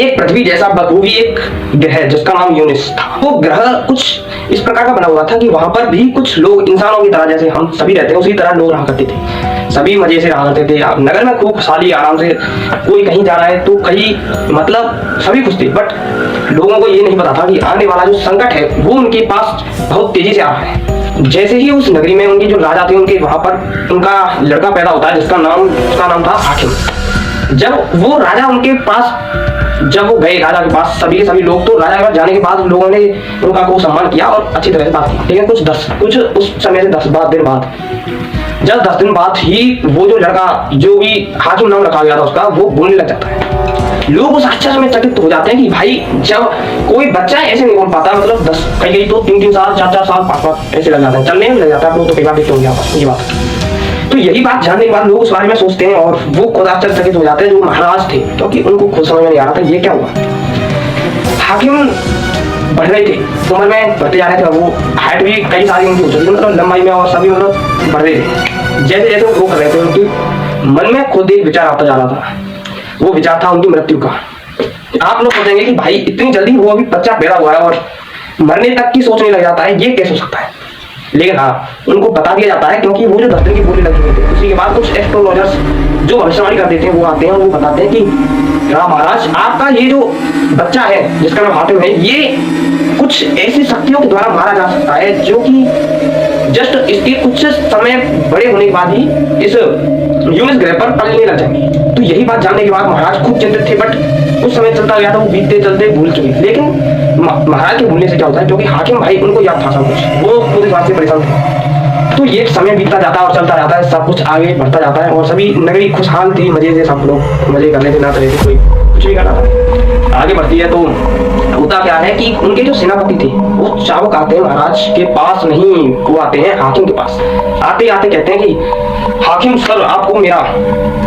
एक पृथ्वी जैसा बखूबी एक ग्रह जिसका नाम यूनिस था। वो ग्रह कुछ इस प्रकार का बना हुआ था कि वहां पर भी कुछ लोग इंसानों की तरह जैसे हम सभी रहते हैं उसी तरह लोग रहा करते थे। सभी मजे से रहा करते थे। नगर में खूब खुशहाली आराम से, कोई कहीं जा रहा है तो कहीं मतलब सभी खुश थे। बट लोगों को ये नहीं पता था कि आने वाला जो संकट है वो उनके पास बहुत तेजी से आ रहा है। जैसे ही उस नगरी में उनके जो राजा थे उनके वहां पर उनका लड़का पैदा होता है जिसका नाम था हाकिम। जब वो राजा उनके पास जब वो गए राजा के पास सभी लोग, तो राजा के पास जाने के बाद लोगों ने उनका खूब सम्मान किया और अच्छी तरह से बात की। लेकिन कुछ उस समय से 10 दिन बाद जब 10 दिन बाद ही वो जो लड़का जो भी हाकिम नाम रखा गया था उसका वो बोलने लग जाता है। लोग उस आश्चर्य में चकित हो जाते हैं कि भाई जब कोई बच्चा ऐसे नहीं बोल पाता, मतलब 10 कई तो 3 साल 4 साल 5 ऐसे लग जाते हैं, चलने में लग जाता है। आप लोग तो कई बार देखते होंगे ये बात। तो यही बात जानने के बाद लोग उस बारे में सोचते हैं और वो खुद आश्चर्यचकित हो जाते हैं जो महाराज थे, क्योंकि उनको खुद समझ में नहीं आ रहा था ये क्या हुआ। हाकिम बढ़ रहे थे, उम्र में बढ़ते जा रहे थे, वो हाइट भी कई सारी उनकी हो चुकी थी, मतलब लंबाई में, और सभी मतलब बढ़ रहे थे। जैसे जैसे वो ग्रो कर रहे थे उनकी मन में खुद एक विचार आता जा रहा था। वो विचार था उनकी मृत्यु का। आप लोग सोचेंगे कि भाई इतनी जल्दी वो अभी बच्चा पैदा हुआ है और मरने तक की सोचने लग जाता है, ये कैसे हो सकता है। लेकिन हाँ, उनको बता दिया जाता है क्योंकि वो जो 10 दिन की बोली लग चुके थे। उसी के बाद कुछ एस्ट्रोलॉजर्स जो भविष्यवाणी कर देते हैं वो आते हैं और वो बताते हैं कि राम महाराज आपका ये जो बच्चा है जिसका नाम हाकिम है, ये कुछ ऐसी शक्तियों के द्वारा मारा जा सकता है जो कि जस्ट इसके कुछ समय बड़े होने के बाद ही इस यूनिस ग्रह पर पलटने लग जाएंगे। तो यही बात जानने के बाद महाराज खूब चिंतित थे। बट कुछ समय चलता गया था, वो बीतते चलते भूल चुके। लेकिन महाराज के भूलने से क्या होता है, क्योंकि हाकिम भाई उनको याद था सब कुछ, वो खुद इस बात से परेशान थे। तो ये समय बीतता जाता है और चलता जाता है, सब कुछ आगे बढ़ता जाता है और सभी नगरी खुशहाल थी, मजे से सब लोग मजे करने से ना रहे थे, कोई कुछ भी करना था। आगे बढ़ती है तो होता क्या है कि उनके जो सेनापति थे वो चाबुक आते हैं महाराज के पास नहीं, वो आते हैं हाकिम के पास। आते आते कहते हैं कि हाकिम सर आपको मेरा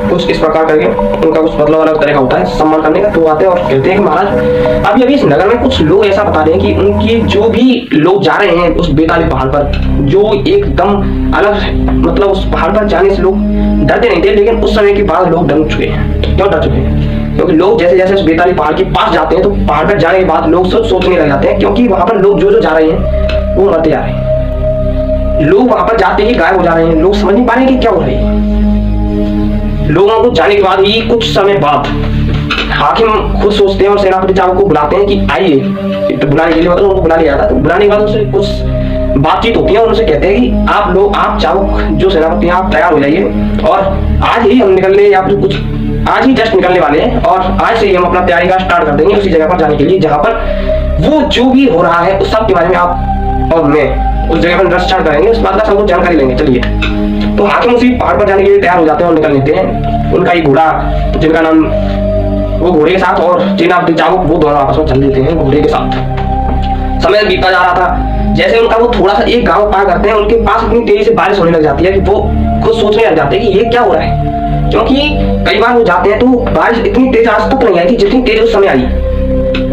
कुछ इस प्रकार करके उनका कुछ मतलब अलग तरह का होता है सम्मान करने का। तो आते हैं और कहते हैं कि महाराज अभी इस नगर में कुछ लोग ऐसा बता रहे हैं कि उनके जो भी लोग जा रहे हैं उस बेताली पहाड़ पर, जो एकदम अलग, मतलब उस पहाड़ पर जाने से लोग डरते नहीं थे, लेकिन उस समय के बाद लोग डर चुके हैं। क्यों डर चुके हैं? क्योंकि लोग जैसे जैसे उस बेताली पहाड़ के पास जाते हैं तो पहाड़ पर जाने के बाद लोग सोचने लग जाते हैं, क्योंकि वहां पर लोग जो जा रहे हैं वो मरते जा रहे हैं। लोग वहां पर जाते ही गायब हो जा रहे हैं, लोग समझ नहीं पा रहे कि क्या हो रहा है। लोगों को जाने के बाद ही कुछ समय बाद हाकिम खुद सोचते हैं और सेनापति चाबुक को बुलाते हैं कि आइए। तो बुलाने के लिए मतलब उनको बुला लिया जाता है। तो बुलाने के बाद उनसे कुछ बातचीत होती है और उनसे कहते हैं कि आप चाबुक जो सेनापति हैं आप तैयार हो जाइए और आज ही हम निकलने या फिर कुछ आज ही जस्ट निकलने वाले हैं और आज से ही हम अपना तैयारी का स्टार्ट कर देंगे उसी जगह पर जाने के लिए जहां पर वो जो भी हो रहा है उस सब के बारे में आप और मैं उस जगह पर स्टार्ट करेंगे, उस बात का सबको जानकारी लेंगे। चलिए, तो हाकिम उसी पहाड़ पर जाने के लिए तैयार हो जाते हैं और निकल लेते हैं। उनका एक घोड़ा जिनका नाम, वो घोड़े के साथ और सेनापति चाबुक वो दोनों आपस में चल देते हैं घोड़े के साथ। समय बीतता जा रहा था। जैसे उनका वो थोड़ा सा एक गांव पार करते हैं, उनके पास इतनी तेजी से बारिश होने लग जाती है कि वो खुद सोचने लग जाते हैं कि ये क्या हो रहा है। क्योंकि कई बार वो जाते हैं तो बारिश इतनी तेज आज तक नहीं आई थी जितनी तेज उस समय आई।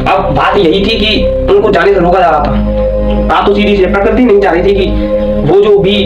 अब बात यही थी कि उनको जाने से रोका जा रहा था। बात तो सीधी सी प्रकृति नहीं चाह रही थी कि वो जो भी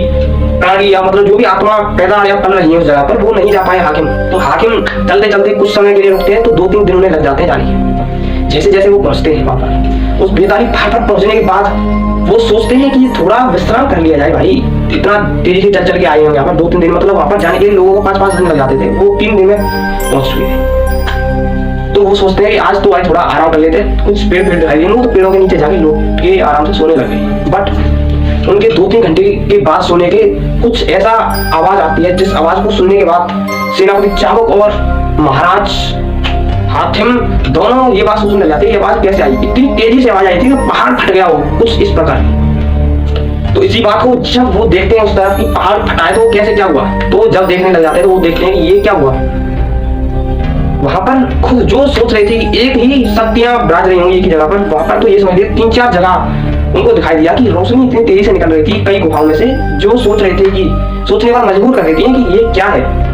प्राणी या मतलब जो भी आत्मा पैदा या पल रही है उस जगह पर वो नहीं जा पाए हाकिम। तो हाकिम चलते चलते कुछ समय के लिए रुकते हैं, तो 2-3 दिन उन्हें लग जाते हैं जाने। जैसे जैसे वो पहुंचते हैं वहां पर उस बेतारी पहाड़ पर पहुंचने के बाद वो सोचते हैं कि थोड़ा विश्राम कर लिया जाए। भाई इतना तेजी से चल के आए होंगे यहाँ पर 2-3 दिन, मतलब वहां पर जाने के लिए लोगों को 5-5 दिन लग जाते थे, वो 3 दिन में पहुंच चुके थे। तो वो सोचते हैं कि आज तो आज थोड़ा आराम कर लेते हैं, कुछ पेड़ दिखाई देंगे तो पेड़ों के नीचे जाके लोग के आराम से सोने लगे। बट उनके 2-3 घंटे के बाद सोने के कुछ ऐसा आवाज आती है जिस आवाज को सुनने के बाद सेनापति चाबुक और महाराज हाकिम दोनों ये बात सोचने लग जाते हैं ये आवाज कैसे आई। इतनी तेजी से आवाज आई थी कि पहाड़ फट गया हो, कुछ इस प्रकार। तो इसी बात को जब वो देखते हैं उस तरफ की पहाड़ फटा है तो कैसे क्या हुआ, तो जब देखने लग जाते हैं तो वो देखते हैं कि ये क्या हुआ। वहां पर खुद जो सोच रही थी कि एक ही शक्तियां बराज रही होंगी एक ही जगह पर, वहां पर तो ये समझ लीजिए 3-4 जगह उनको दिखाई दिया कि रोशनी इतनी तेजी से निकल रही थी कई गुफाओं में से, जो सोच रहे थे कि सोचने पर मजबूर कर देती है कि ये क्या है।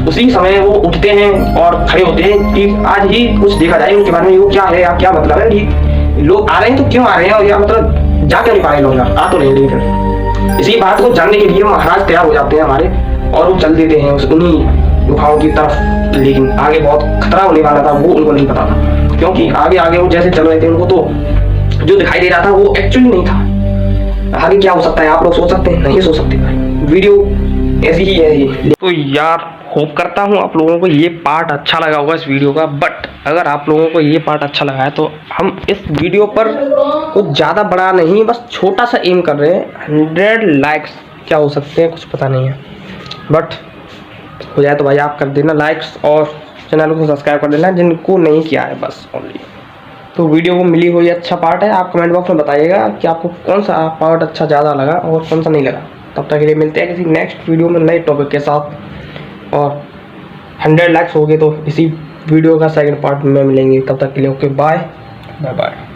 उसी समय वो उठते हैं और खड़े होते हैं कि आज ही कुछ देखा जाए उनके बारे में, वो क्या है या क्या मतलब है, लोग आ रहे हैं तो क्यों आ रहे हैं और या मतलब जा क्यों नहीं पा रहे लोग, आ तो नहीं लेकिन इसी बात को जानने के लिए महाराज तैयार हो जाते हैं हमारे और वो चल देते हैं उन्हीं गुफाओं की तरफ, लेकिन आगे बहुत खतरा होने वाला था वो उनको नहीं पता था, क्योंकि आगे आगे वो जैसे चल रहे थे उनको तो जो दिखाई दे रहा था वो एक्चुअली नहीं था। आगे क्या हो सकता है आप लोग सोच सकते हैं? नहीं सोच सकते भाई, वीडियो ऐसी ही है ये। तो यार होप करता हूँ आप लोगों को ये पार्ट अच्छा लगा होगा इस वीडियो का। बट अगर आप लोगों को ये पार्ट अच्छा लगा है तो हम इस वीडियो पर कुछ ज़्यादा बड़ा नहीं, बस छोटा सा एम कर रहे हैं। 100 लाइक्स क्या हो सकते हैं कुछ पता नहीं है, बट हो जाए तो भाई आप कर देना लाइक्स और चैनल को सब्सक्राइब कर देना जिनको नहीं किया है बस ओनली। तो वीडियो को मिली हुई अच्छा पार्ट है, आप कमेंट बॉक्स में बताइएगा कि आपको कौन सा पार्ट अच्छा ज़्यादा लगा और कौन सा नहीं लगा। तब तक के लिए मिलते हैं किसी नेक्स्ट वीडियो में नए टॉपिक के साथ, और 100 लाइक्स हो गए तो इसी वीडियो का सेकंड पार्ट में मिलेंगे। तब तक के लिए ओके बाय बाय बाय।